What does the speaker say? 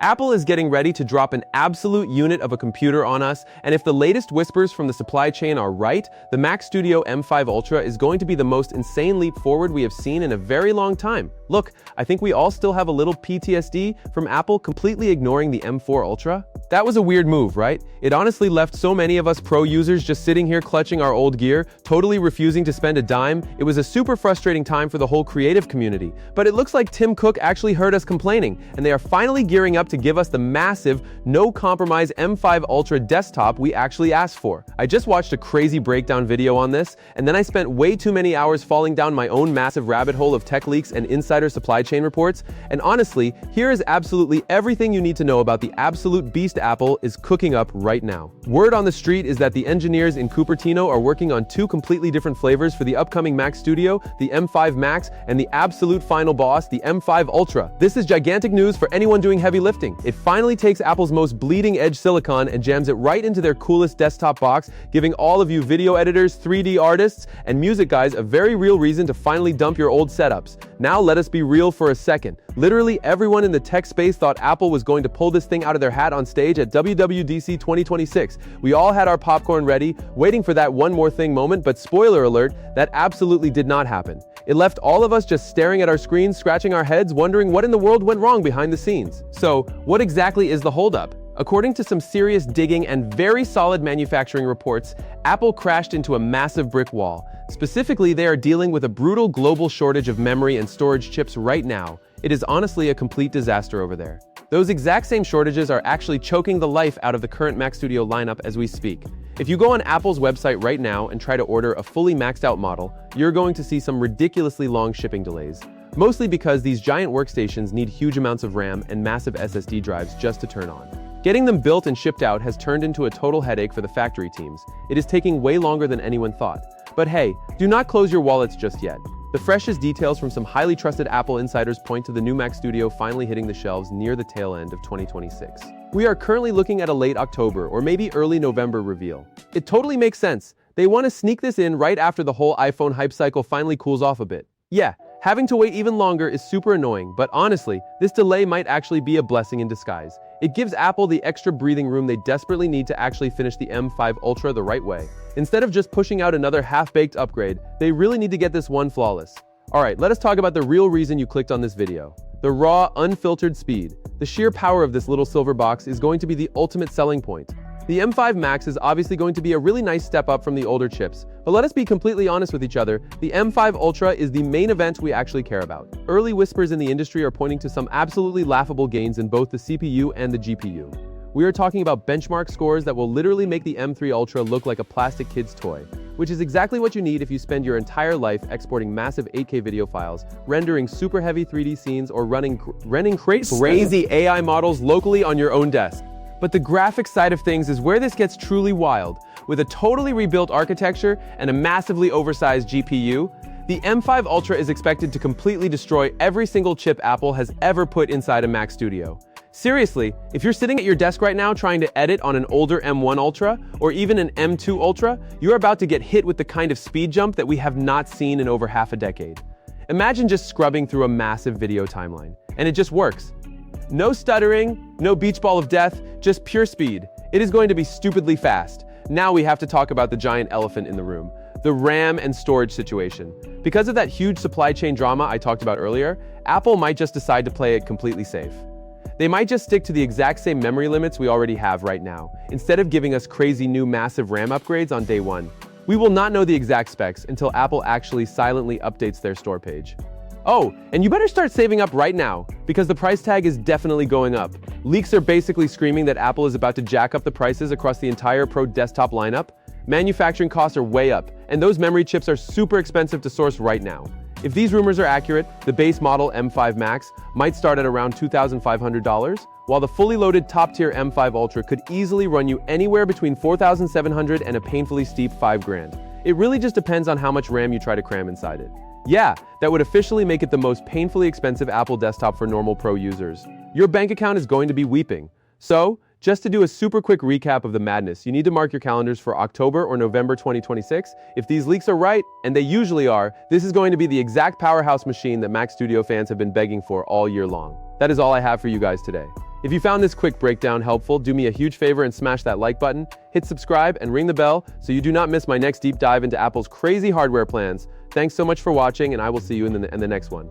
Apple is getting ready to drop an absolute unit of a computer on us, and if the latest whispers from the supply chain are right, the Mac Studio M5 Ultra is going to be the most insane leap forward we have seen in a very long time. Look, I think we all still have a little PTSD from Apple completely ignoring the M4 Ultra. That was a weird move, right? It honestly left so many of us pro users just sitting here clutching our old gear, totally refusing to spend a dime. It was a super frustrating time for the whole creative community. But it looks like Tim Cook actually heard us complaining, and they are finally gearing up to give us the massive, no-compromise M5 Ultra desktop we actually asked for. I just watched a crazy breakdown video on this, and then I spent way too many hours falling down my own massive rabbit hole of tech leaks and insider supply chain reports, and honestly, here is absolutely everything you need to know about the absolute beast Apple is cooking up right now. Word on the street is that the engineers in Cupertino are working on two completely different flavors for the upcoming Mac Studio, the M5 Max, and the absolute final boss, the M5 Ultra. This is gigantic news for anyone doing heavy lifting. It finally takes Apple's most bleeding-edge silicon and jams it right into their coolest desktop box, giving all of you video editors, 3D artists, and music guys a very real reason to finally dump your old setups. Now let us be real for a second. Literally everyone in the tech space thought Apple was going to pull this thing out of their hat on stage at WWDC 2026. We all had our popcorn ready, waiting for that one more thing moment, but spoiler alert, that absolutely did not happen. It left all of us just staring at our screens, scratching our heads, wondering what in the world went wrong behind the scenes. So, what exactly is the holdup? According to some serious digging and very solid manufacturing reports, Apple crashed into a massive brick wall. Specifically, they are dealing with a brutal global shortage of memory and storage chips right now. It is honestly a complete disaster over there. Those exact same shortages are actually choking the life out of the current Mac Studio lineup as we speak. If you go on Apple's website right now and try to order a fully maxed out model, you're going to see some ridiculously long shipping delays. Mostly because these giant workstations need huge amounts of RAM and massive SSD drives just to turn on. Getting them built and shipped out has turned into a total headache for the factory teams. It is taking way longer than anyone thought. But hey, do not close your wallets just yet. The freshest details from some highly trusted Apple insiders point to the new Mac Studio finally hitting the shelves near the tail end of 2026. We are currently looking at a late October or maybe early November reveal. It totally makes sense. They want to sneak this in right after the whole iPhone hype cycle finally cools off a bit. Yeah, having to wait even longer is super annoying, but honestly, this delay might actually be a blessing in disguise. It gives Apple the extra breathing room they desperately need to actually finish the M5 Ultra the right way. Instead of just pushing out another half-baked upgrade, they really need to get this one flawless. Alright, let us talk about the real reason you clicked on this video. The raw, unfiltered speed. The sheer power of this little silver box is going to be the ultimate selling point. The M5 Max is obviously going to be a really nice step up from the older chips, but let us be completely honest with each other, the M5 Ultra is the main event we actually care about. Early whispers in the industry are pointing to some absolutely laughable gains in both the CPU and the GPU. We are talking about benchmark scores that will literally make the M3 Ultra look like a plastic kid's toy, which is exactly what you need if you spend your entire life exporting massive 8K video files, rendering super heavy 3D scenes, or running crazy AI models locally on your own desk. But the graphics side of things is where this gets truly wild. With a totally rebuilt architecture and a massively oversized GPU, the M5 Ultra is expected to completely destroy every single chip Apple has ever put inside a Mac Studio. Seriously, if you're sitting at your desk right now trying to edit on an older M1 Ultra or even an M2 Ultra, you're about to get hit with the kind of speed jump that we have not seen in over half a decade. Imagine just scrubbing through a massive video timeline, and it just works. No stuttering, no beach ball of death, just pure speed. It is going to be stupidly fast. Now we have to talk about the giant elephant in the room, the RAM and storage situation. Because of that huge supply chain drama I talked about earlier, Apple might just decide to play it completely safe. They might just stick to the exact same memory limits we already have right now, instead of giving us crazy new massive RAM upgrades on day one. We will not know the exact specs until Apple actually silently updates their store page. Oh, and you better start saving up right now, because the price tag is definitely going up. Leaks are basically screaming that Apple is about to jack up the prices across the entire Pro desktop lineup. Manufacturing costs are way up, and those memory chips are super expensive to source right now. If these rumors are accurate, the base model M5 Max might start at around $2,500, while the fully loaded top-tier M5 Ultra could easily run you anywhere between $4,700 and a painfully steep $5,000. It really just depends on how much RAM you try to cram inside it. Yeah, that would officially make it the most painfully expensive Apple desktop for normal Pro users. Your bank account is going to be weeping. So, just to do a super quick recap of the madness, you need to mark your calendars for October or November 2026. If these leaks are right, and they usually are, this is going to be the exact powerhouse machine that Mac Studio fans have been begging for all year long. That is all I have for you guys today. If you found this quick breakdown helpful, do me a huge favor and smash that like button, hit subscribe, and ring the bell so you do not miss my next deep dive into Apple's crazy hardware plans. Thanks so much for watching, and I will see you in the next one.